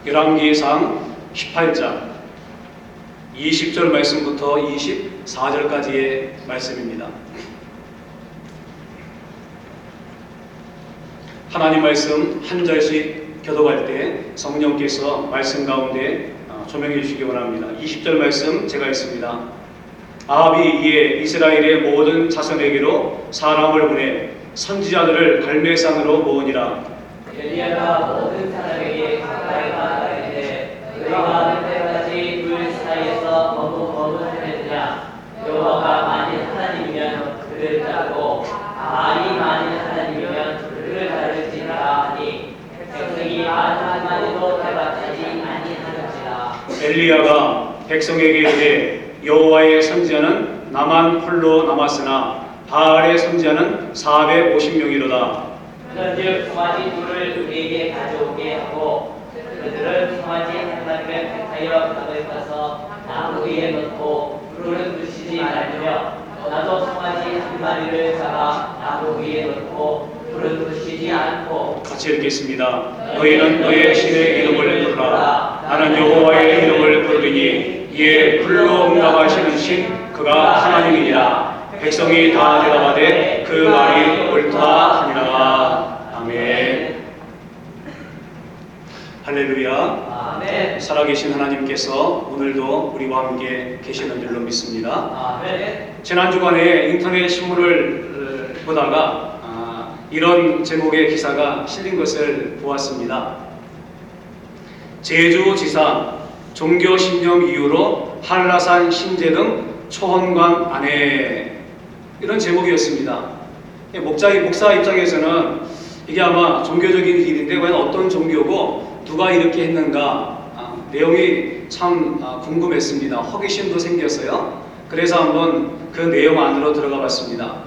열왕기상 18장 20절 말씀부터 24절까지의 말씀입니다. 하나님 말씀 한 절씩 교독할 때 성령께서 말씀 가운데 조명해 주시기 원합니다. 20절 말씀 제가 읽습니다. 아합이 이에 이스라엘의 모든 자손에게로 사람을 보내 선지자들을 갈멜산으로 모으니라. 엘리야가 모든 사람에게 가까이 가까이되 너희가 그때까지 둘 사이에서 너무 거듭하느냐. 여호와가 만일 하나님이면 그를 따르고 바알이 만일 하나님이면 그를 따를지라 하니 백성이 말 한마디도 대답하지 아니하는지라. 엘리야가 백성에게 이르되 여호와의 선지자는 나만 홀로 남았으나 바알의 선지자는 450명이로다. 그런즉 송아지 둘을 우리에게 가져오게 하고 그들은 송아지 한 마리를 택하여 강을 가서 나무 위에 넣고 불을 붙이지 말며 나도 송아지 한 마리를 잡아 나무 위에 넣고 불을 붙이지 않고. 같이 읽겠습니다. 너희는 너의 신의 이름을 부르라. 나는 여호와의 이름을 부르리니 이에 불로 응답하시는 신 그가 하나님이니라. 백성이 다 대답하되 그 말이 옳다 하니라. 아멘. 할렐루야. 아멘. 살아계신 하나님께서 오늘도 우리와 함께 계시는 줄로 믿습니다. 아멘. 지난 주간에 인터넷 신문을 보다가 이런 제목의 기사가 실린 것을 보았습니다. 제주지사 종교 신념 이유로 한라산 신제 등 초원관 안에, 이런 제목이었습니다. 목사 입장에서는 이게 아마 종교적인 일인데 과연 어떤 종교고 누가 이렇게 했는가 내용이 참 궁금했습니다. 호기심도 생겼어요. 그래서 한번 그 내용 안으로 들어가 봤습니다.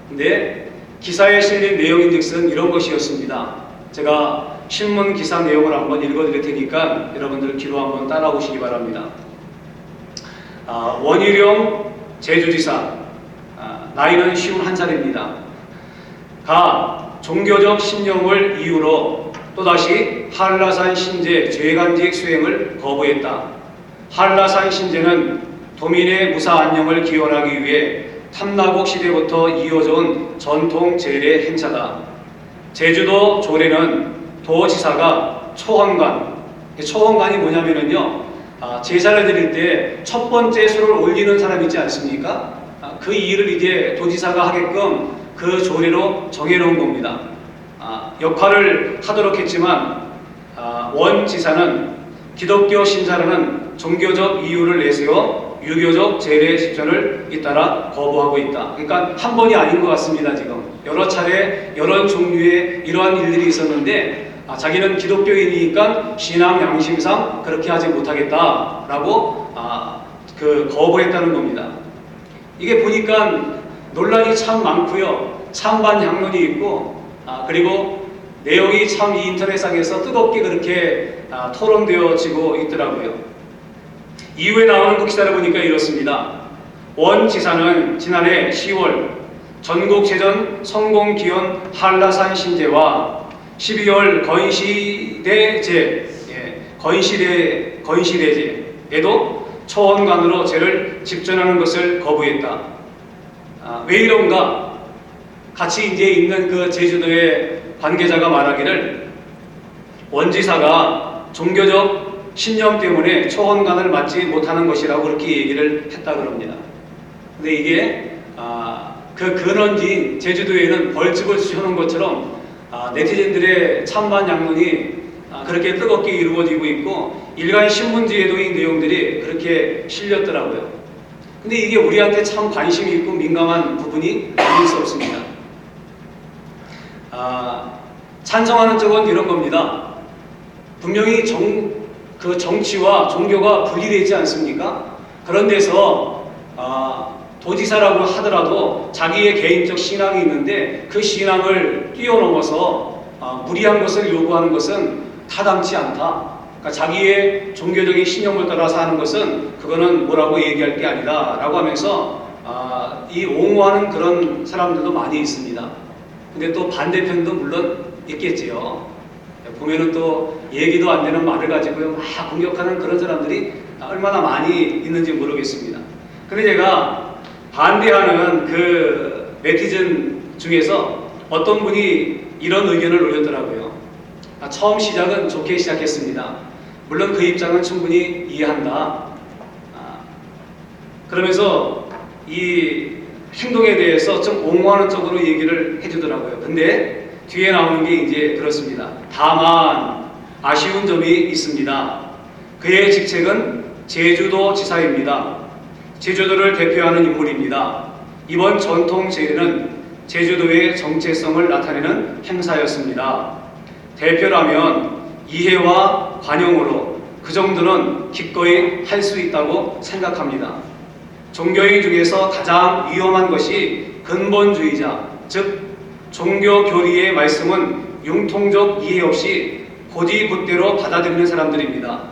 근데 기사에 실린 내용인즉슨 이런 것이었습니다. 제가 신문 기사 내용을 한번 읽어드릴 테니까 여러분들 귀로 한번 따라오시기 바랍니다. 원희룡 제주지사, 나이는 51살입니다. 가 종교적 신념을 이유로 또다시 한라산 신제 죄간직 수행을 거부했다. 한라산 신제는 도민의 무사 안녕을 기원하기 위해 탐나국 시대부터 이어져온 전통 제례 행사다. 제주도 조례는 도지사가 초원관이 뭐냐면은요, 제사를 드릴 때 첫 번째 술을 올리는 사람 있지 않습니까? 그 일을 이제 도지사가 하게끔 그 조례로 정해놓은 겁니다. 역할을 하도록 했지만 원 지사는 기독교 신자라는 종교적 이유를 내세워 유교적 제례 실천을 잇따라 거부하고 있다. 그러니까 한 번이 아닌 것 같습니다. 지금 여러 차례 여러 종류의 이러한 일들이 있었는데 자기는 기독교인이니까 신앙 양심상 그렇게 하지 못하겠다라고 거부했다는 겁니다. 이게 보니까 논란이 참 많고요. 찬반 양론이 있고 그리고 내용이 참 이 인터넷상에서 뜨겁게 그렇게 토론되어지고 있더라고요. 이후에 나오는 그 기사를 보니까 이렇습니다. 원 지사는 지난해 10월 전국체전 성공기원 한라산 신제와 12월 건시대제에도 초원관으로 제를 집전하는 것을 거부했다. 왜 이런가? 같이 이제 있는 그 제주도의 관계자가 말하기를 원지사가 종교적 신념 때문에 초원관을 맞지 못하는 것이라고 그렇게 얘기를 했다 그럽니다. 근데 이게 그 근원지인 제주도에는 벌집을 씌우는 것처럼 네티즌들의 찬반 양론이 그렇게 뜨겁게 이루어지고 있고 일간 신문지에도 이 내용들이 그렇게 실렸더라고요. 근데 이게 우리한테 참 관심이 있고 민감한 부분이 아닐 수 없습니다. 찬성하는 쪽은 이런 겁니다. 분명히 정치와 종교가 분리되어 있지 않습니까? 그런 데서 도지사라고 하더라도 자기의 개인적 신앙이 있는데 그 신앙을 뛰어넘어서 무리한 것을 요구하는 것은 타당치 않다. 그러니까 자기의 종교적인 신념을 따라서 하는 것은 그거는 뭐라고 얘기할 게 아니다 라고 하면서 이 옹호하는 그런 사람들도 많이 있습니다. 근데 또 반대편도 물론 있겠지요. 보면은 또 얘기도 안 되는 말을 가지고요 막 공격하는 그런 사람들이 얼마나 많이 있는지 모르겠습니다. 근데 제가 반대하는 그 네티즌 중에서 어떤 분이 이런 의견을 올렸더라고요. 처음 시작은 좋게 시작했습니다. 물론 그 입장은 충분히 이해한다. 그러면서 이 행동에 대해서 좀 옹호하는 쪽으로 얘기를 해주더라고요. 근데 뒤에 나오는 게 이제 그렇습니다. 다만 아쉬운 점이 있습니다. 그의 직책은 제주도 지사입니다. 제주도를 대표하는 인물입니다. 이번 전통 제례는 제주도의 정체성을 나타내는 행사였습니다. 대표라면 이해와 관용으로 그 정도는 기꺼이 할 수 있다고 생각합니다. 종교인 중에서 가장 위험한 것이 근본주의자, 즉 종교 교리의 말씀은 융통적 이해 없이 고지굿대로 받아들이는 사람들입니다.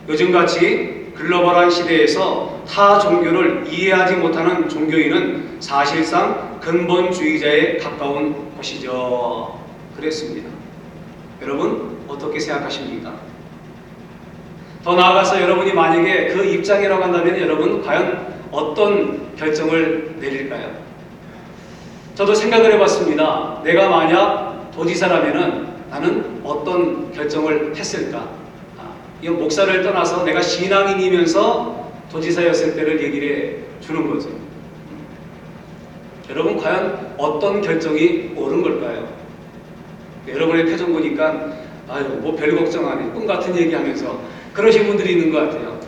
요즘같이 글로벌한 시대에서 타 종교를 이해하지 못하는 종교인은 사실상 근본주의자에 가까운 것이죠. 그랬습니다. 여러분 어떻게 생각하십니까? 더 나아가서 여러분이 만약에 그 입장이라고 한다면 여러분 과연 어떤 결정을 내릴까요? 저도 생각을 해봤습니다. 내가 만약 도지사라면은 나는 어떤 결정을 했을까? 이 목사를 떠나서 내가 신앙인이면서 도지사였을 때를 얘기를 해주는 거죠. 여러분 과연 어떤 결정이 옳은 걸까요? 여러분의 표정 보니까 아유 뭐 별 걱정 안 해. 꿈 같은 얘기하면서 그러신 분들이 있는 것 같아요.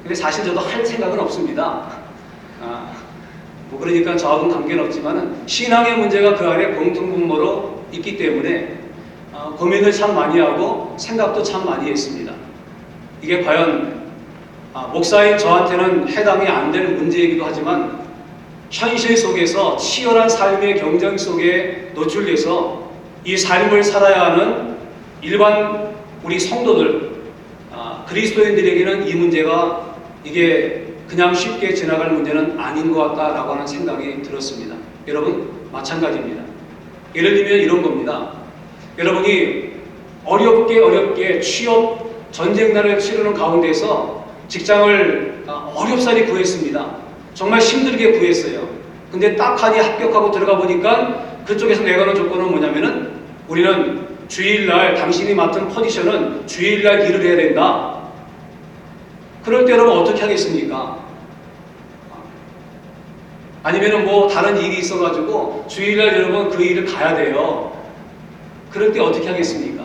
근데 사실 저도 할 생각은 없습니다. 뭐 그러니까 저하고는 관계는 없지만은 신앙의 문제가 그 안에 공통분모로 있기 때문에 고민을 참 많이 하고 생각도 참 많이 했습니다. 이게 과연 목사인 저한테는 해당이 안 되는 문제이기도 하지만 현실 속에서 치열한 삶의 경쟁 속에 노출돼서 이 삶을 살아야 하는 일반 우리 성도들 그리스도인들에게는 이 문제가 이게 그냥 쉽게 지나갈 문제는 아닌 것 같다라고 하는 생각이 들었습니다. 여러분 마찬가지입니다. 예를 들면 이런 겁니다. 여러분이 어렵게 취업 전쟁날을 치르는 가운데서 직장을 어렵사리 구했습니다. 정말 힘들게 구했어요. 근데 딱하니 합격하고 들어가 보니까 그쪽에서 내가는 조건은 뭐냐면은 우리는 주일날 당신이 맡은 포지션은 주일날 일을 해야 된다. 그럴 때 여러분 어떻게 하겠습니까? 아니면은 뭐 다른 일이 있어가지고 주일날 여러분 그 일을 가야 돼요. 그럴 때 어떻게 하겠습니까?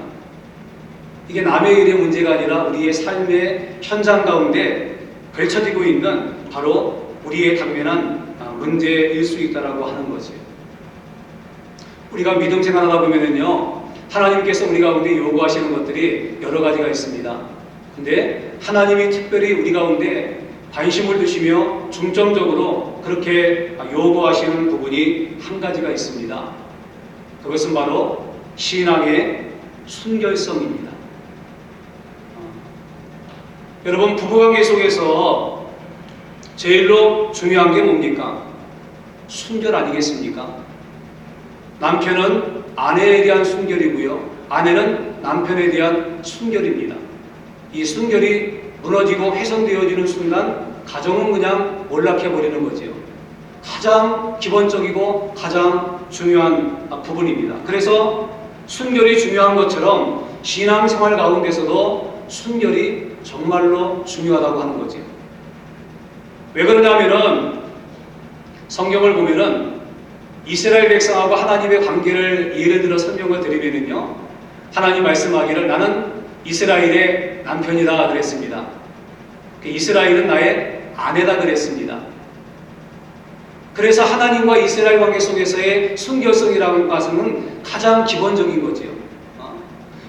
이게 남의 일의 문제가 아니라 우리의 삶의 현장 가운데 펼쳐지고 있는 바로 우리의 당면한 문제일 수 있다라고 하는 거죠. 우리가 믿음 생활하다 보면은요, 하나님께서 우리 가운데 요구하시는 것들이 여러 가지가 있습니다. 근데 하나님이 특별히 우리 가운데 관심을 두시며 중점적으로 그렇게 요구하시는 부분이 한 가지가 있습니다. 그것은 바로 신앙의 순결성입니다. 여러분 부부관계 속에서 제일로 중요한 게 뭡니까? 순결 아니겠습니까? 남편은 아내에 대한 순결이고요. 아내는 남편에 대한 순결입니다. 이 순결이 무너지고 훼손되어지는 순간 가정은 그냥 몰락해버리는 거죠. 가장 기본적이고 가장 중요한 부분입니다. 그래서 순결이 중요한 것처럼 신앙생활 가운데서도 순결이 정말로 중요하다고 하는 거죠. 왜 그러냐면은 성경을 보면은 이스라엘 백성하고 하나님의 관계를 예를 들어 설명을 드리면은요, 하나님 말씀하기를 나는 이스라엘의 남편이다 그랬습니다. 이스라엘은 나의 아내다 그랬습니다. 그래서 하나님과 이스라엘 관계 속에서의 순결성이라는 것은 가장 기본적인 거죠.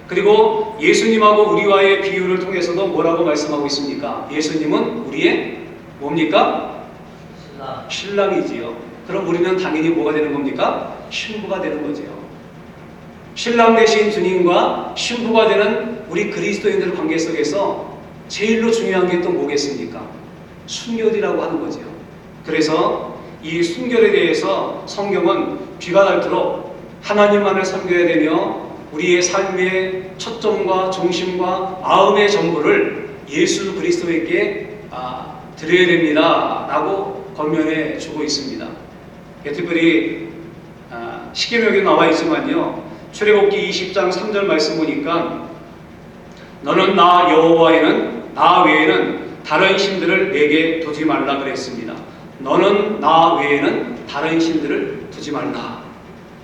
그리고 예수님하고 우리와의 비유를 통해서도 뭐라고 말씀하고 있습니까? 예수님은 우리의 뭡니까? 신랑이지요. 그럼 우리는 당연히 뭐가 되는 겁니까? 신부가 되는 거죠. 신랑 되신 주님과 신부가 되는 우리 그리스도인들 관계 속에서 제일로 중요한 게 또 뭐겠습니까? 순결이라고 하는 거죠. 그래서 이 순결에 대해서 성경은 귀가 닳도록 하나님만을 섬겨야 되며 우리의 삶의 초점과 중심과 마음의 전부를 예수 그리스도에게 드려야 됩니다 라고 권면해 주고 있습니다. 특별히 십계명에 나와 있지만요, 출애굽기 20장 3절 말씀 보니까 너는 나 여호와에는 나 외에는 다른 신들을 내게 두지 말라 그랬습니다. 너는 나 외에는 다른 신들을 두지 말라.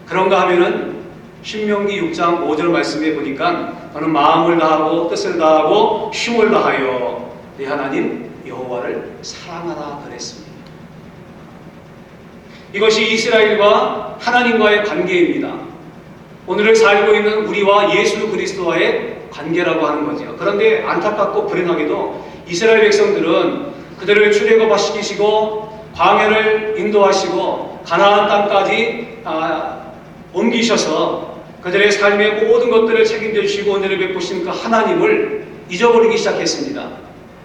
그런가 하면은 신명기 6장 5절 말씀에 보니까 너는 마음을 다하고 뜻을 다하고 힘을 다하여 네 하나님 여호와를 사랑하라 그랬습니다. 이것이 이스라엘과 하나님과의 관계입니다. 오늘을 살고 있는 우리와 예수 그리스도와의 관계라고 하는 거죠. 그런데 안타깝고 불행하게도 이스라엘 백성들은 그들을 출애굽시키시고 광야를 인도하시고 가나안 땅까지 옮기셔서 그들의 삶의 모든 것들을 책임져 주시고 은혜를 베푸신 그 하나님을 잊어버리기 시작했습니다.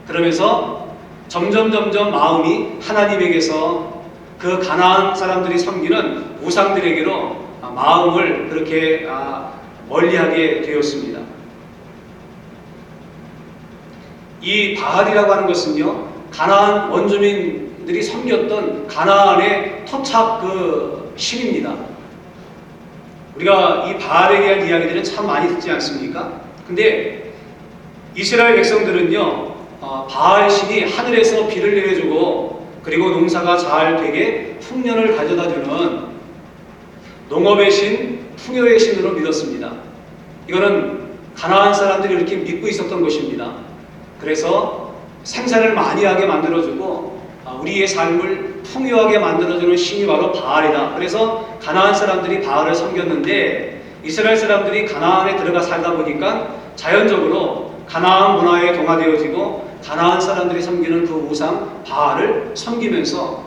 그러면서 점점 마음이 하나님에게서 그 가나안 사람들이 섬기는 우상들에게로 마음을 그렇게 멀리하게 되었습니다. 이 바알이라고 하는 것은요, 가나안 원주민들이 섬겼던 가나안의 토착 그 신입니다. 우리가 이 바알에 대한 이야기들은 참 많이 듣지 않습니까? 근데 이스라엘 백성들은요, 바알 신이 하늘에서 비를 내려주고 그리고 농사가 잘 되게 풍년을 가져다주는 농업의 신, 풍요의 신으로 믿었습니다. 이거는 가나안 사람들이 이렇게 믿고 있었던 것입니다. 그래서 생산을 많이 하게 만들어주고 우리의 삶을 풍요하게 만들어주는 신이 바로 바알이다. 그래서 가나안 사람들이 바알을 섬겼는데 이스라엘 사람들이 가나안에 들어가 살다 보니까 자연적으로 가나안 문화에 동화되어지고 가나안 사람들이 섬기는 그 우상 바알을 섬기면서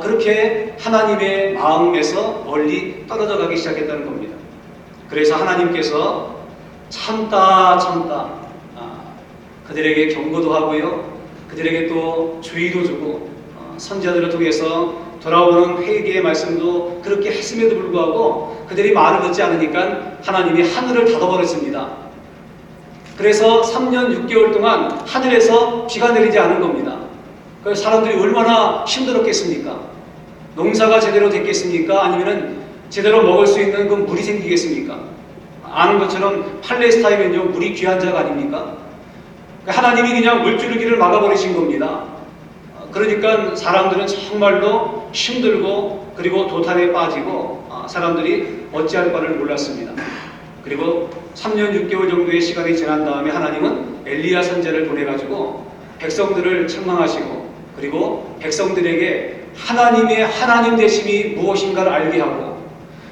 그렇게 하나님의 마음에서 멀리 떨어져 가기 시작했다는 겁니다. 그래서 하나님께서 참다 그들에게 경고도 하고요, 그들에게 또 주의도 주고 선지자들을 통해서 돌아오는 회개의 말씀도 그렇게 했음에도 불구하고 그들이 말을 듣지 않으니까 하나님이 하늘을 닫아버렸습니다. 그래서 3년 6개월 동안 하늘에서 비가 내리지 않은 겁니다. 그래서 사람들이 얼마나 힘들었겠습니까? 농사가 제대로 됐겠습니까? 아니면 제대로 먹을 수 있는 그 물이 생기겠습니까? 아는 것처럼 팔레스타인은요, 물이 귀한 자가 아닙니까? 하나님이 그냥 물줄기를 막아버리신 겁니다. 그러니까 사람들은 정말로 힘들고 그리고 도탄에 빠지고 사람들이 어찌할 바를 몰랐습니다. 그리고 3년 6개월 정도의 시간이 지난 다음에 하나님은 엘리야 선지자를 보내가지고 백성들을 책망하시고 그리고 백성들에게 하나님의 하나님 되심이 무엇인가를 알게 하고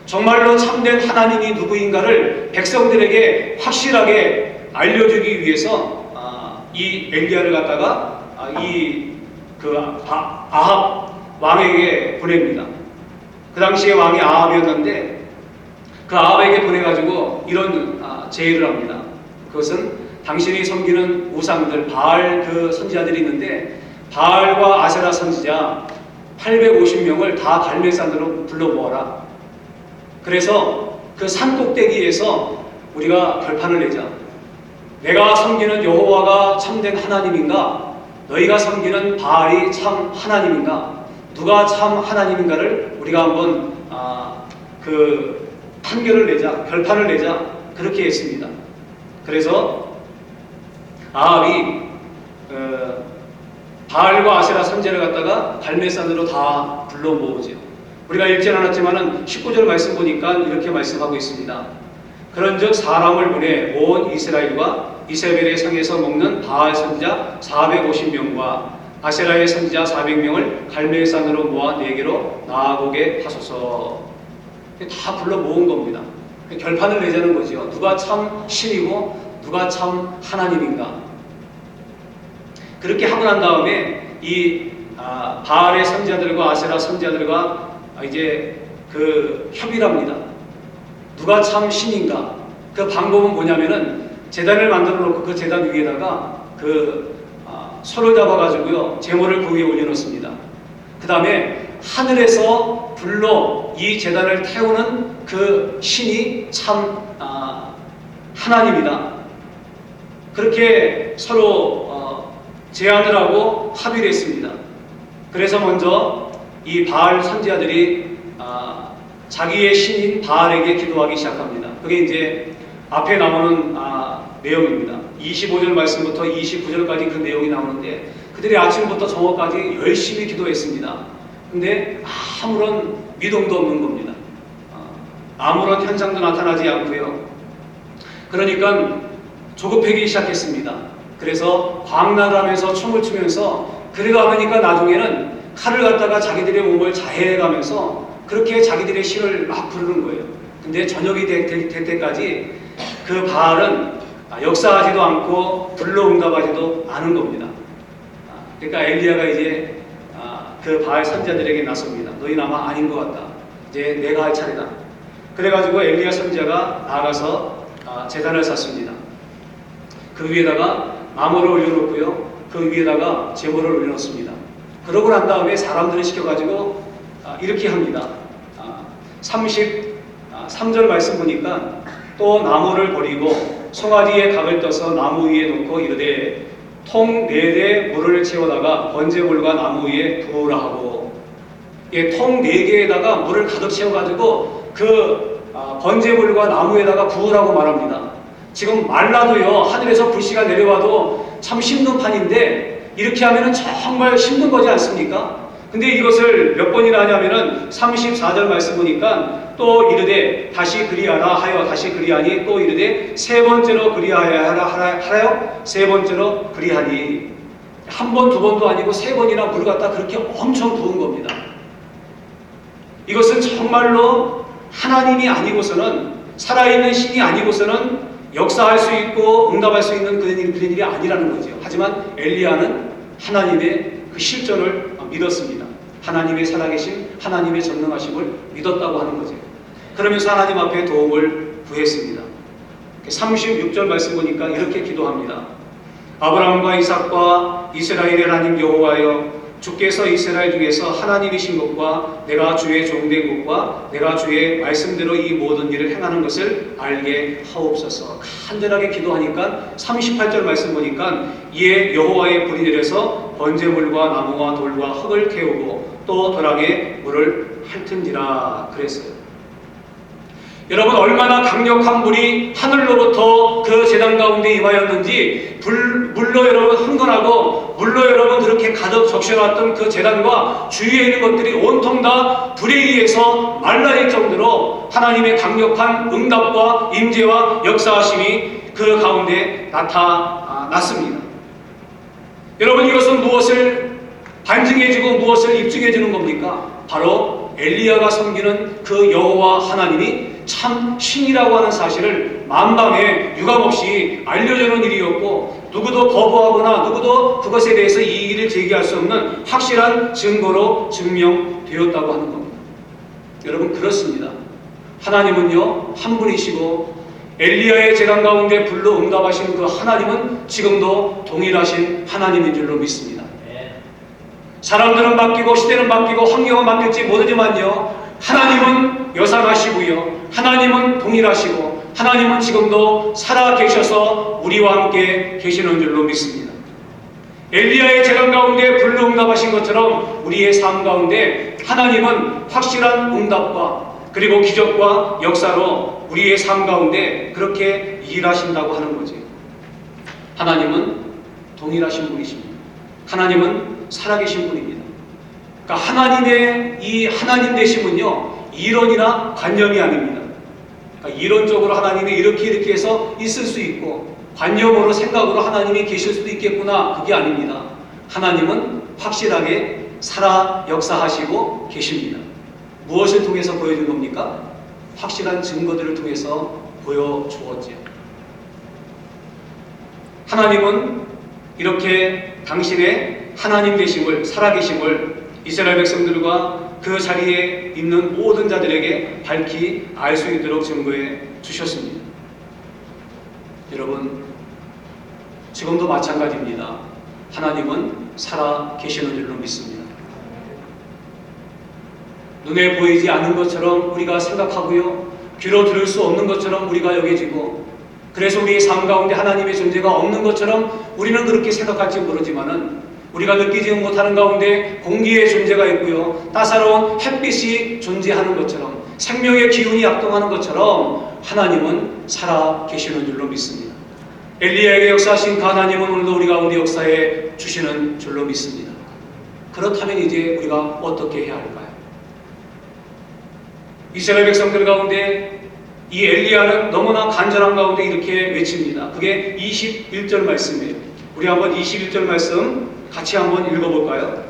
정말로 참된 하나님이 누구인가를 백성들에게 확실하게 알려주기 위해서 이 엘리야를 갖다가 아합 왕에게 보냅니다. 그 당시에 왕이 아합이었는데 그 아합에게 보내가지고 이런 제의를 합니다. 그것은 당신이 섬기는 우상들 바알 그 선지자들이 있는데 바알과 아세라 선지자 850명을 다 갈멜산으로 불러 모아라. 그래서 그 산 꼭대기에서 우리가 결판을 내자. 내가 섬기는 여호와가 참된 하나님인가? 너희가 섬기는 바알이 참 하나님인가? 누가 참 하나님인가를 우리가 한번 그 판결을 내자, 결판을 내자 그렇게 했습니다. 그래서 아합이 바알과 아세라 선지자를 갖다가 갈멜산으로 다 불러 모으죠. 우리가 읽지 않았지만은 19절 말씀 보니까 이렇게 말씀하고 있습니다. 그런즉 사람을 보내 온 이스라엘과 이세벨의 성에서 먹는 바알 선지자 450명과 아세라의 선지자 400명을 갈멜산으로 모아 내게로 나아오게 하소서. 다 불러 모은 겁니다. 결판을 내자는 거죠. 누가 참 신이고 누가 참 하나님인가. 그렇게 하고 난 다음에 이 바알의 선지자들과 아세라 선지자들과 이제 그 협의를 합니다. 누가 참 신인가? 그 방법은 뭐냐면은 제단을 만들어 놓고 그 제단 위에다가 소를 잡아가지고요 제물을 그 위에 올려놓습니다. 그 다음에 하늘에서 불로 이 제단을 태우는 그 신이 참 하나님이다. 그렇게 서로 제안을 하고 합의를 했습니다. 그래서 먼저 이 바알 선지자들이 자기의 신인 바알에게 기도하기 시작합니다. 그게 이제 앞에 나오는 내용입니다. 25절 말씀부터 29절까지 그 내용이 나오는데 그들이 아침부터 저녁까지 열심히 기도했습니다. 근데 아무런 미동도 없는 겁니다. 아무런 현상도 나타나지 않고요. 그러니까 조급해지기 시작했습니다. 그래서 광나라면서 춤을 추면서 그래가 하니까 나중에는 칼을 갖다가 자기들의 몸을 자해가면서 그렇게 자기들의 신을 막 부르는 거예요. 근데 저녁이 될 때까지 그 바알은 역사하지도 않고 불러 응답하지도 않은 겁니다. 그러니까 엘리야가 이제 그 바알 선지자들에게 나섭니다. 너희는 아마 아닌 것 같다. 이제 내가 할 차례다. 그래가지고 엘리야 선지자가 나가서 제단을 샀습니다. 그 위에다가 나무를 올려놓고요. 그 위에다가 제물을 올려놓습니다. 그러고 난 다음에 사람들을 시켜가지고 이렇게 합니다. 33절 말씀 보니까 또 나무를 버리고 송아지에 각을 떠서 나무 위에 놓고 이르되 통 4대 물을 채워다가 번제물과 나무 위에 부으라 하고, 통 4개에다가 물을 가득 채워가지고 그 번제물과 나무에다가 부으라고 말합니다. 지금 말라도요 하늘에서 불씨가 내려와도 참 힘든 판인데 이렇게 하면은 정말 힘든 거지 않습니까? 근데 이것을 몇 번이나 하냐면은 34절 말씀 보니까 또 이르되 다시 그리하라 하여 다시 그리하니 또 이르되 3번째로 그리하여 하라요 3번째로 그리하니, 한 번, 2번도 아니고 3번이나 물을 갖다 그렇게 엄청 부은 겁니다. 이것은 정말로 하나님이 아니고서는, 살아있는 신이 아니고서는 역사할 수 있고 응답할 수 있는 그런 일이 아니라는 거죠. 하지만 엘리야는 하나님의 그 실존을 믿었습니다. 하나님의 살아계심, 하나님의 전능하심을 믿었다고 하는 거죠. 그러면서 하나님 앞에 도움을 구했습니다. 36절 말씀 보니까 이렇게 기도합니다. 아브라함과 이삭과 이스라엘의 하나님 여호와여, 주께서 이스라엘 중에서 하나님이신 것과 내가 주의 종된 것과 내가 주의 말씀대로 이 모든 일을 행하는 것을 알게 하옵소서. 간절하게 기도하니까 38절 말씀 보니까 이에 여호와의 불이 내려서 번제물과 나무와 돌과 흙을 태우고 또 도랑에 물을 핥은지라 그랬어요. 여러분, 얼마나 강력한 불이 하늘로부터 그 제단 가운데 임하였는지, 물로 여러분 흥건하고 물로 여러분 그렇게 가득 적셔놨던 그 제단과 주위에 있는 것들이 온통 다 불에 의해서 말라질 정도로 하나님의 강력한 응답과 임재와 역사하심이 그 가운데 나타났습니다. 여러분, 이것은 무엇을 반증해주고 무엇을 입증해주는 겁니까? 바로 엘리야가 섬기는 그 여호와 하나님이 참 신이라고 하는 사실을 만방에 유감없이 알려주는 일이었고, 누구도 거부하거나 누구도 그것에 대해서 이의를 제기할 수 없는 확실한 증거로 증명되었다고 하는 겁니다. 여러분, 그렇습니다. 하나님은요 한 분이시고 엘리야의 제단 가운데 불로 응답하신 그 하나님은 지금도 동일하신 하나님인 줄로 믿습니다. 사람들은 바뀌고 시대는 바뀌고 환경은 바뀔지 모르지만요, 하나님은 여상하시고요, 하나님은 동일하시고 하나님은 지금도 살아 계셔서 우리와 함께 계시는 줄로 믿습니다. 엘리야의 제단 가운데 불로 응답하신 것처럼 우리의 삶 가운데 하나님은 확실한 응답과 그리고 기적과 역사로 우리의 삶 가운데 그렇게 일하신다고 하는 거죠. 하나님은 동일하신 분이십니다. 하나님은 살아계신 분입니다. 그러니까 하나님의 이 하나님 되심은요 이론이나 관념이 아닙니다. 그러니까 이론적으로 하나님이 이렇게 해서 있을 수 있고 관념으로 생각으로 하나님이 계실 수도 있겠구나, 그게 아닙니다. 하나님은 확실하게 살아 역사하시고 계십니다. 무엇을 통해서 보여준 겁니까? 확실한 증거들을 통해서 보여주었지요. 하나님은 이렇게 당신의 하나님 되심을, 살아계심을 이스라엘 백성들과 그 자리에 있는 모든 자들에게 밝히 알 수 있도록 증거해 주셨습니다. 여러분, 지금도 마찬가지입니다. 하나님은 살아 계시는 줄로 믿습니다. 눈에 보이지 않는 것처럼 우리가 생각하고요. 귀로 들을 수 없는 것처럼 우리가 여겨지고, 그래서 우리의 삶 가운데 하나님의 존재가 없는 것처럼 우리는 그렇게 생각할지 모르지만은, 우리가 느끼지 못하는 가운데 공기의 존재가 있고요. 따사로운 햇빛이 존재하는 것처럼, 생명의 기운이 약동하는 것처럼 하나님은 살아 계시는 줄로 믿습니다. 엘리야에게 역사하신 그 하나님은 오늘도 우리 가운데 역사해 주시는 줄로 믿습니다. 그렇다면 이제 우리가 어떻게 해야 할까요? 이스라엘 백성들 가운데 이 엘리야는 너무나 간절한 가운데 이렇게 외칩니다. 그게 21절 말씀이에요. 우리 한번 21절 말씀 같이 한번 읽어볼까요?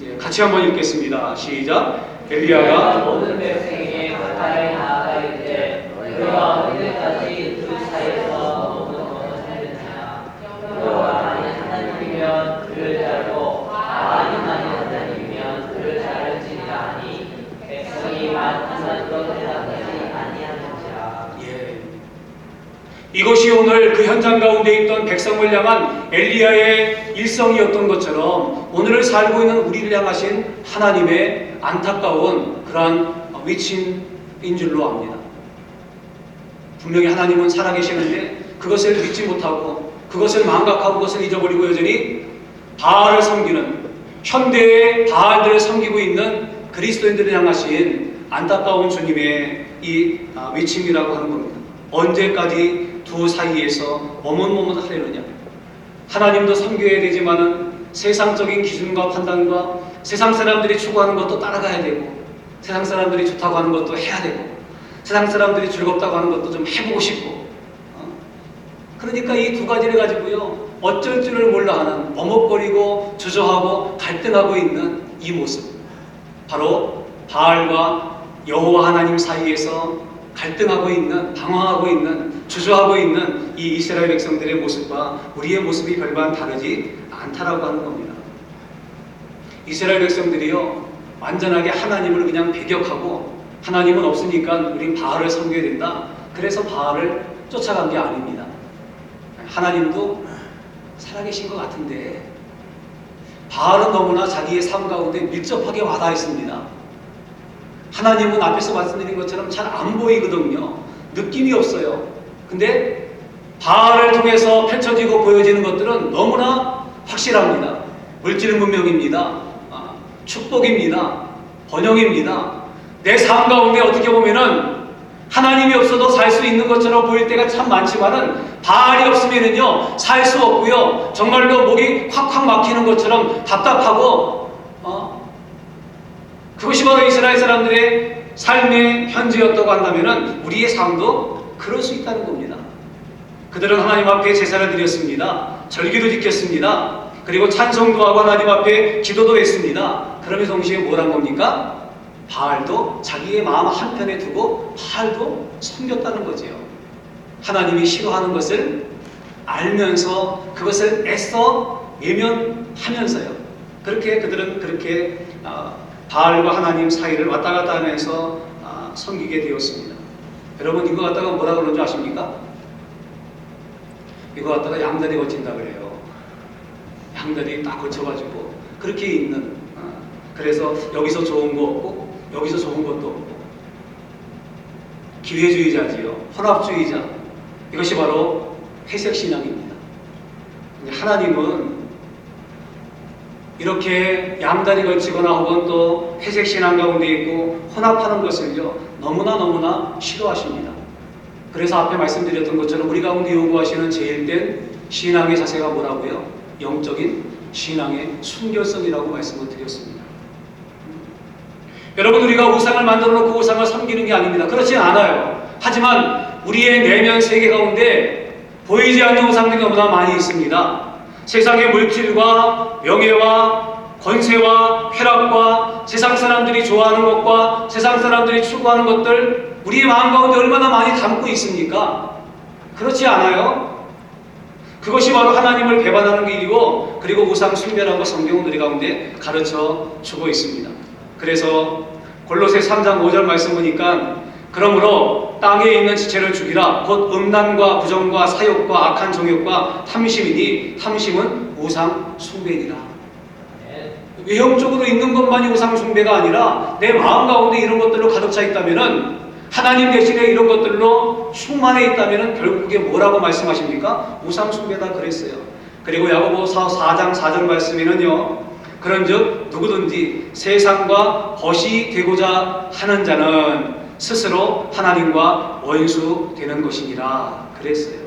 예, 같이 한번 읽겠습니다. 시작. 엘리야가 모든 백성에게 가까이 나아가 이르되 너희가 언제까지 둘 사이에서 머무는 살느냐. 여호와가 만일 하나님이면 그를 자르고 바알이 만일 하나님이면 그를 자를지니라 하니 백성이 말 한마디로 대답하지 아니하는지라. 예. 이것이 오늘 그 현장 가운데 있던 백성을 향한 엘리야의 일성이었던 것처럼 오늘을 살고 있는 우리를 향하신 하나님의 안타까운 그러한 위치인 줄로 압니다. 분명히 하나님은 살아계시는데 그것을 믿지 못하고 그것을 망각하고 그것을 잊어버리고 여전히 바알을 섬기는, 현대의 바알들을 섬기고 있는 그리스도인들을 향하신 안타까운 주님의 이 위치이라고 하는 겁니다. 언제까지 두 사이에서 머뭇머뭇하려느냐. 하나님도 섬겨야 되지만은 세상적인 기준과 판단과 세상 사람들이 추구하는 것도 따라가야 되고, 세상 사람들이 좋다고 하는 것도 해야 되고, 세상 사람들이 즐겁다고 하는 것도 좀 해보고 싶고, 그러니까 이 두 가지를 가지고요 어쩔 줄을 몰라 하는, 머뭇거리고 주저하고 갈등하고 있는 이 모습, 바로 바알과 여호와 하나님 사이에서 갈등하고 있는, 방황하고 있는, 주저하고 있는 이 이스라엘 백성들의 모습과 우리의 모습이 별반 다르지 않다라고 하는 겁니다. 이스라엘 백성들이요 완전하게 하나님을 그냥 배격하고, 하나님은 없으니까 우린 바알을 섬겨야 된다, 그래서 바알을 쫓아간 게 아닙니다. 하나님도 살아계신 것 같은데 바알은 너무나 자기의 삶 가운데 밀접하게 와닿아 있습니다. 하나님은 앞에서 말씀드린 것처럼 잘 안 보이거든요. 느낌이 없어요. 근데 바알을 통해서 펼쳐지고 보여지는 것들은 너무나 확실합니다. 물질 문명입니다. 축복입니다. 번영입니다. 내 삶 가운데 어떻게 보면은 하나님이 없어도 살 수 있는 것처럼 보일 때가 참 많지만은 바알이 없으면은요 살 수 없고요 정말로 목이 콱콱 막히는 것처럼 답답하고 그것이 바로 이스라엘 사람들의 삶의 현재였다고 한다면은 우리의 삶도 그럴 수 있다는 겁니다. 그들은 하나님 앞에 제사를 드렸습니다. 절기도 지켰습니다. 그리고 찬송도 하고 하나님 앞에 기도도 했습니다. 그러면서 동시에 뭘 한 겁니까? 바알도 자기의 마음 한편에 두고 바알도 섬겼다는 거지요. 하나님이 싫어하는 것을 알면서 그것을 애써 외면하면서요. 그렇게 그들은 그렇게 바알과 하나님 사이를 왔다 갔다 하면서 섬기게 되었습니다. 여러분 이거 갖다가 뭐라 그러는 줄 아십니까? 이거 갖다가 양다리 거친다 그래요. 양다리 딱 거쳐가지고 그렇게 있는, 그래서 여기서 좋은 거 없고 여기서 좋은 것도 없고, 기회주의자지요. 혼합주의자. 이것이 바로 회색신앙입니다. 하나님은 이렇게 양다리 걸치거나 혹은 또 회색신앙 가운데 있고 혼합하는 것을요 너무나 싫어하십니다. 그래서 앞에 말씀드렸던 것처럼 우리 가운데 요구하시는 제일된 신앙의 자세가 뭐라고요? 영적인 신앙의 순결성이라고 말씀을 드렸습니다. 여러분 우리가 우상을 만들어 놓고 우상을 섬기는 게 아닙니다. 그렇지 않아요. 하지만 우리의 내면 세계 가운데 보이지 않는 우상들이 너무나 많이 있습니다. 세상의 물질과 명예와 권세와 쾌락과 세상 사람들이 좋아하는 것과 세상 사람들이 추구하는 것들, 우리의 마음 가운데 얼마나 많이 담고 있습니까? 그렇지 않아요? 그것이 바로 하나님을 배반하는 길이고, 그리고 우상 숭배라고 성경은 우리 가운데 가르쳐 주고 있습니다. 그래서 골로새 3장 5절 말씀 보니까 그러므로 땅에 있는 지체를 죽이라. 곧 음란과 부정과 사욕과 악한 정욕과 탐심이니 탐심은 우상 숭배니라. 외형적으로 있는 것만이 우상 숭배가 아니라 내 마음 가운데 이런 것들로 가득 차 있다면은, 하나님 대신에 이런 것들로 충만해 있다면은 결국에 뭐라고 말씀하십니까? 우상 숭배다 그랬어요. 그리고 야고보서 4장 4절 말씀에는요, 그런즉 누구든지 세상과 벗이 되고자 하는 자는 스스로 하나님과 원수 되는 것이니라 그랬어요.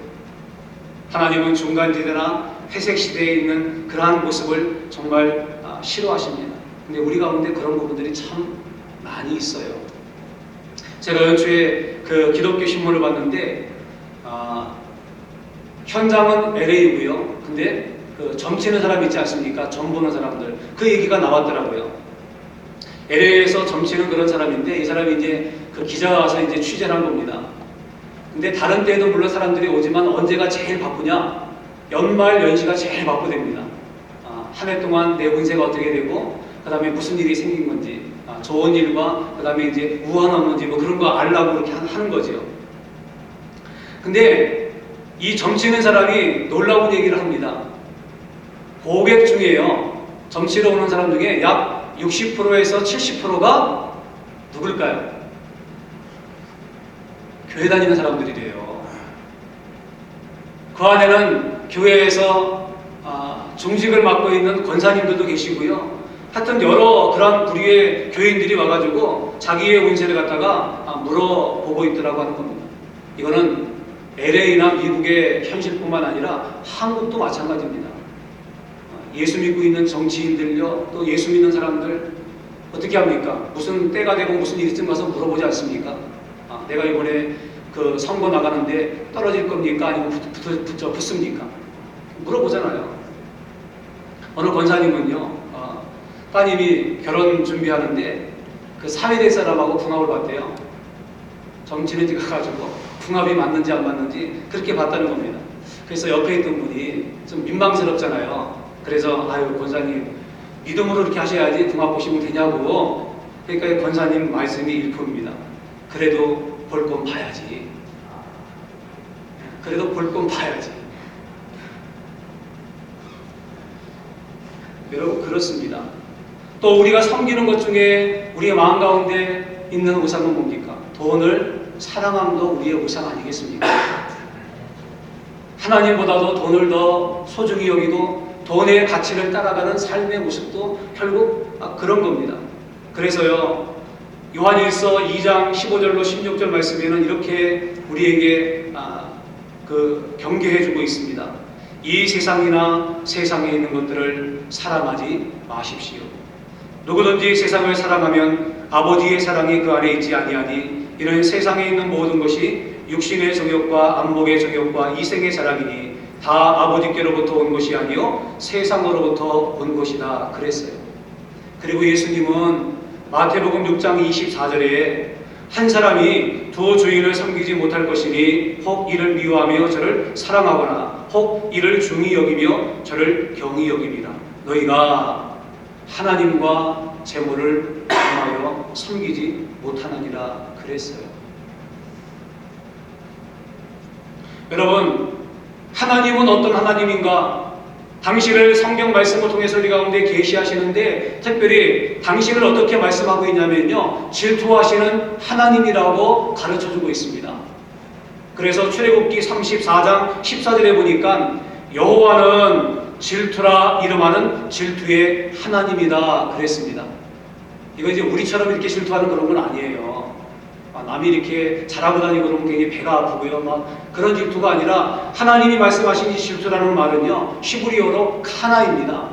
하나님은 중간지대나 회색 시대에 있는 그러한 모습을 정말 싫어하십니다. 근데 우리 가운데 그런 부분들이 참 많이 있어요. 제가 연초에 그 기독교 신문을 봤는데, 현장은 LA고요. 근데 그 점치는 사람 있지 않습니까? 점 보는 사람들, 그 얘기가 나왔더라고요. LA에서 점치는 그런 사람인데, 이 사람이 이제 그 기자가 와서 이제 취재를 한 겁니다. 근데 다른 때에도 물론 사람들이 오지만 언제가 제일 바쁘냐? 연말 연시가 제일 바쁘답니다. 한 해 동안 내 운세가 어떻게 되고, 그 다음에 무슨 일이 생긴 건지, 좋은 일과 그 다음에 이제 우한 없는지 뭐 그런 거 알라고 그렇게 하는 거죠. 근데 이 점치는 사람이 놀라운 얘기를 합니다. 고객 중에요, 점치러 오는 사람 중에 약 60%에서 70%가 누굴까요? 교회 다니는 사람들이래요. 그 안에는 교회에서 중직을 맡고 있는 권사님들도 계시고요. 하여튼 여러 그런 부류의 교인들이 와가지고 자기의 운세를 갖다가 물어보고 있더라고 하는 겁니다. 이거는 LA나 미국의 현실뿐만 아니라 한국도 마찬가지입니다. 예수 믿고 있는 정치인들요, 또 예수 믿는 사람들 어떻게 합니까? 무슨 때가 되고 무슨 일이 있으면 가서 물어보지 않습니까? 내가 이번에 그 선거 나가는데 떨어질 겁니까? 아니면 붙습니까? 물어보잖아요. 어느 권사님은요, 따님이 결혼 준비하는데 그 사회될 사람하고 궁합을 봤대요. 정치는 가가지고 궁합이 맞는지 안 맞는지 그렇게 봤다는 겁니다. 그래서 옆에 있던 분이 좀 민망스럽잖아요. 그래서 아유 권사님 믿음으로 이렇게 하셔야지 궁합 보시면 되냐고. 그러니까 권사님 말씀이 일품입니다. 그래도 볼 건 봐야지. 그래도 볼 건 봐야지. 여러분 그렇습니다. 또 우리가 섬기는 것 중에 우리의 마음 가운데 있는 우상은 뭡니까? 돈을 사랑함도 우리의 우상 아니겠습니까? 하나님보다도 돈을 더 소중히 여기고 돈의 가치를 따라가는 삶의 모습도 결국 그런 겁니다. 그래서요, 요한일서 2장 15절로 16절 말씀에는 이렇게 우리에게 경계해주고 있습니다. 이 세상이나 세상에 있는 것들을 사랑하지 마십시오. 누구든지 세상을 사랑하면 아버지의 사랑이 그 안에 있지 아니하니, 이는 세상에 있는 모든 것이 육신의 정욕과 안목의 정욕과 이생의 사랑이니 다 아버지께로부터 온 것이 아니요 세상으로부터 온 것이다 그랬어요. 그리고 예수님은 마태복음 6장 24절에 한 사람이 두 주인을 섬기지 못할 것이니 혹 이를 미워하며 저를 사랑하거나 혹 이를 중히 여기며 저를 경히 여김이라. 너희가 하나님과 재물을 겸하여 섬기지 못하느니라 그랬어요. 여러분, 하나님은 어떤 하나님인가? 당신을 성경 말씀을 통해서 우리 가운데 계시하시는데, 특별히 당신을 어떻게 말씀하고 있냐면요, 질투하시는 하나님이라고 가르쳐주고 있습니다. 그래서 출애굽기 34장 14절에 보니까 여호와는 질투라 이름하는 질투의 하나님이다 그랬습니다. 이거 이제 우리처럼 이렇게 질투하는 그런 건 아니에요. 남이 이렇게 잘하고 다니고 그러면 굉장히 배가 아프고요. 막 그런 질투가 아니라 하나님이 말씀하신 이 질투라는 말은요, 히브리어로 카나입니다.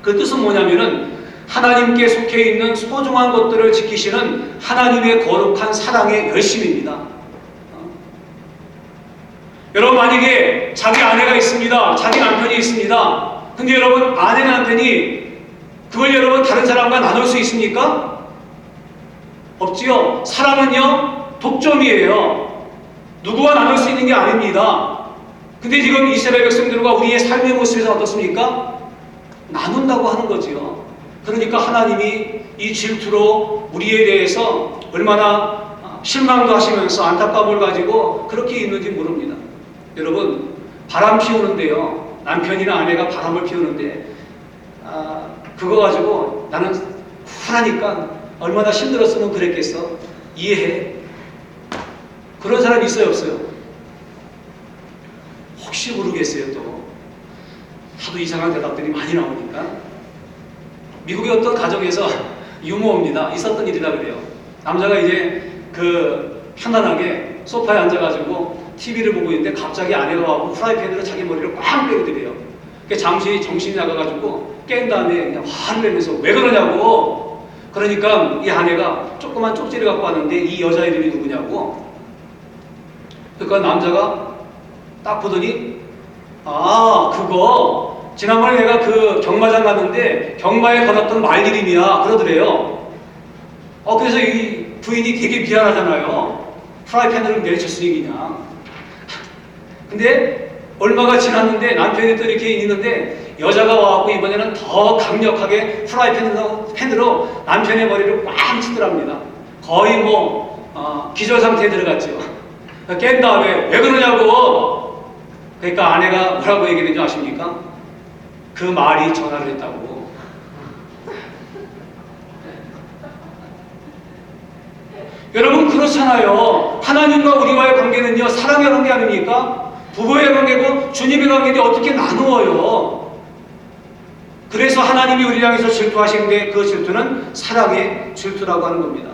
그 뜻은 뭐냐면은 하나님께 속해 있는 소중한 것들을 지키시는 하나님의 거룩한 사랑의 열심입니다. 여러분, 만약에 자기 아내가 있습니다. 자기 남편이 있습니다. 근데 여러분, 아내 남편이 그걸 여러분 다른 사람과 나눌 수 있습니까? 없지요. 사랑은요, 독점이에요. 누구와 나눌 수 있는 게 아닙니다. 근데 지금 이스라엘 백성들과 우리의 삶의 모습에서 어떻습니까? 나눈다고 하는 거지요. 그러니까 하나님이 이 질투로 우리에 대해서 얼마나 실망도 하시면서 안타까움을 가지고 그렇게 있는지 모릅니다. 여러분, 바람 피우는데요, 남편이나 아내가 바람을 피우는데 그거 가지고 나는 쿨하니까 얼마나 힘들었으면 그랬겠어. 이해해. 그런 사람이 있어요, 없어요? 혹시 모르겠어요. 또 하도 이상한 대답들이 많이 나오니까. 미국의 어떤 가정에서 유머입니다. 있었던 일이라 그래요. 남자가 이제 편안하게 소파에 앉아가지고 TV를 보고 있는데 갑자기 아내가 와고 프라이팬으로 자기 머리를 꽉 빼고들이에요. 잠시 정신이 나가가지고 깬 다음에 그냥 화를 내면서 왜 그러냐고. 그러니까 이 아내가 조그만 쪽지를 갖고 왔는데 이 여자 이름이 누구냐고. 그러니까 남자가 딱 보더니 그거 지난번에 내가 경마장 갔는데 경마에 걸었던 말 이름이야 그러더래요. 그래서 이 부인이 되게 미안하잖아요. 프라이팬으로 내리쳤으니 그냥. 근데 얼마가 지났는데 남편이 또 이렇게 있는데 여자가 와갖고 이번에는 더 강력하게 프라이팬으로 남편의 머리를 꽉 치더랍니다. 거의 기절 상태에 들어갔죠. 깬 다음에 왜 그러냐고. 그러니까 아내가 뭐라고 얘기했는지 아십니까? 그 말이 전화를 했다고. 여러분 그렇잖아요. 하나님과 우리와의 관계는요 사랑의 관계 아닙니까? 부부의 관계고 주님의 관계인데 어떻게 나누어요? 그래서 하나님이 우리를 향해서 질투하시는데 그 질투는 사랑의 질투라고 하는 겁니다.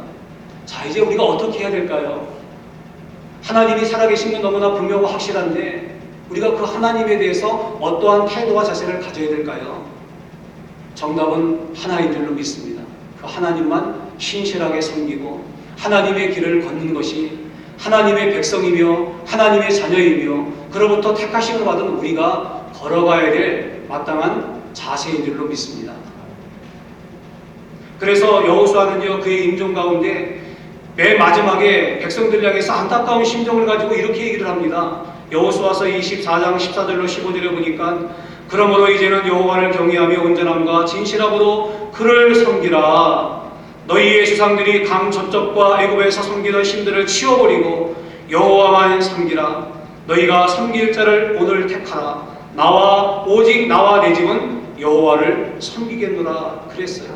자, 이제 우리가 어떻게 해야 될까요? 하나님이 살아계신 건 너무나 분명하고 확실한데 우리가 그 하나님에 대해서 어떠한 태도와 자세를 가져야 될까요? 정답은 하나인 줄로 믿습니다. 그 하나님만 신실하게 섬기고 하나님의 길을 걷는 것이 하나님의 백성이며 하나님의 자녀이며 그로부터 택하심을 받은 우리가 걸어가야 될 마땅한 자세인 줄로 믿습니다. 그래서 여호수아는요 그의 임종 가운데 맨 마지막에 백성들 향해서 안타까운 심정을 가지고 이렇게 얘기를 합니다. 여호수아서 24장 14절로 15절에 보니까 그러므로 이제는 여호와를 경외하며 온전함과 진실함으로 그를 섬기라. 너희의 조상들이 강 저쪽과 애굽에서 섬기던 신들을 치워버리고 여호와만 섬기라. 너희가 섬길 자를 오늘 택하라. 오직 나와 내 집은 여호와를 섬기겠노라 그랬어요.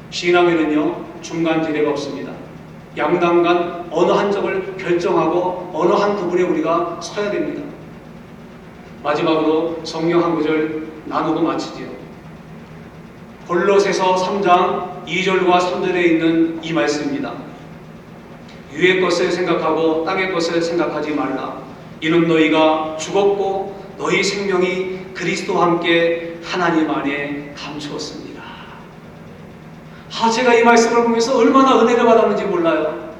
신앙에는요 중간지대가 없습니다. 양당간 어느 한쪽을 결정하고 어느 한 부분에 우리가 서야 됩니다. 마지막으로 성경 한 구절 나누고 마치지요. 골로새서 3장 2절과 3절에 있는 이 말씀입니다. 위의 것을 생각하고 땅의 것을 생각하지 말라. 이는 너희가 죽었고 너희 생명이 그리스도와 함께 하나님 안에 감추었습니다. 제가 이 말씀을 보면서 얼마나 은혜를 받았는지 몰라요.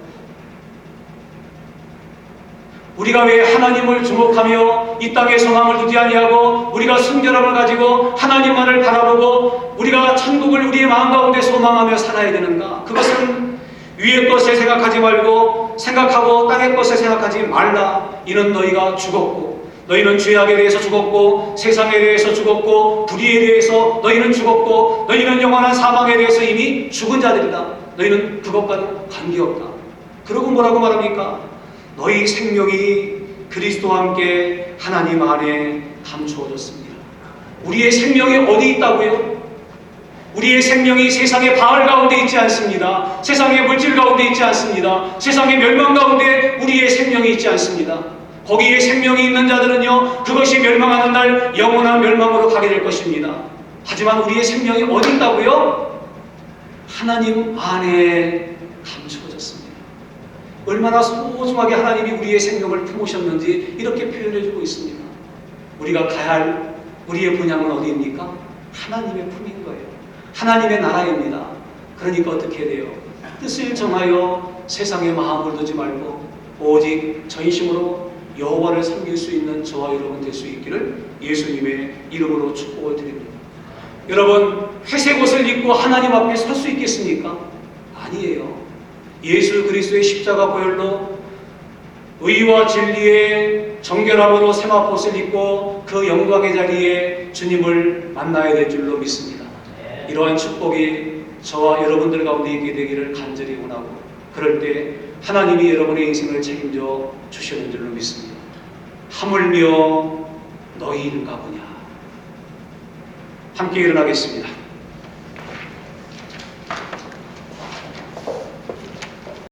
우리가 왜 하나님을 주목하며 이 땅에 소망을 두지 아니하고 우리가 순결함을 가지고 하나님만을 바라보고 우리가 천국을 우리의 마음 가운데 소망하며 살아야 되는가? 그것은 위의 것을 생각하지 말고 생각하고 땅의 것을 생각하지 말라. 이는 너희가 죽었고 너희는 죄악에 대해서 죽었고 세상에 대해서 죽었고 불의에 대해서 너희는 죽었고 너희는 영원한 사망에 대해서 이미 죽은 자들이다. 너희는 그것과는 관계없다. 그러고 뭐라고 말합니까? 너희 생명이 그리스도와 함께 하나님 안에 감추어졌습니다. 우리의 생명이 어디 있다고요? 우리의 생명이 세상의 바알 가운데 있지 않습니다. 세상의 물질 가운데 있지 않습니다. 세상의 멸망 가운데 우리의 생명이 있지 않습니다. 거기에 생명이 있는 자들은요 그것이 멸망하는 날 영원한 멸망으로 가게 될 것입니다. 하지만 우리의 생명이 어디 있다고요? 하나님 안에 감추어졌습니다. 얼마나 소중하게 하나님이 우리의 생명을 품으셨는지 이렇게 표현해주고 있습니다. 우리가 가야 할 우리의 분향은 어디입니까? 하나님의 품인 거예요. 하나님의 나라입니다. 그러니까 어떻게 해야 돼요? 뜻을 정하여 세상에 마음을 두지 말고 오직 전심으로 여호와를 섬길 수 있는 저와 여러분 될 수 있기를 예수님의 이름으로 축복을 드립니다. 여러분 회색 옷을 입고 하나님 앞에 설 수 있겠습니까? 아니에요. 예수 그리스도의 십자가 보혈로 의와 진리의 정결함으로 세마포옷을 입고 그 영광의 자리에 주님을 만나야 될 줄로 믿습니다. 이러한 축복이 저와 여러분들 가운데 있게 되기를 간절히 원하고 그럴 때 하나님이 여러분의 인생을 책임져 주시는 줄로 믿습니다. 하물며 너희인가 보냐. 함께 일어나겠습니다.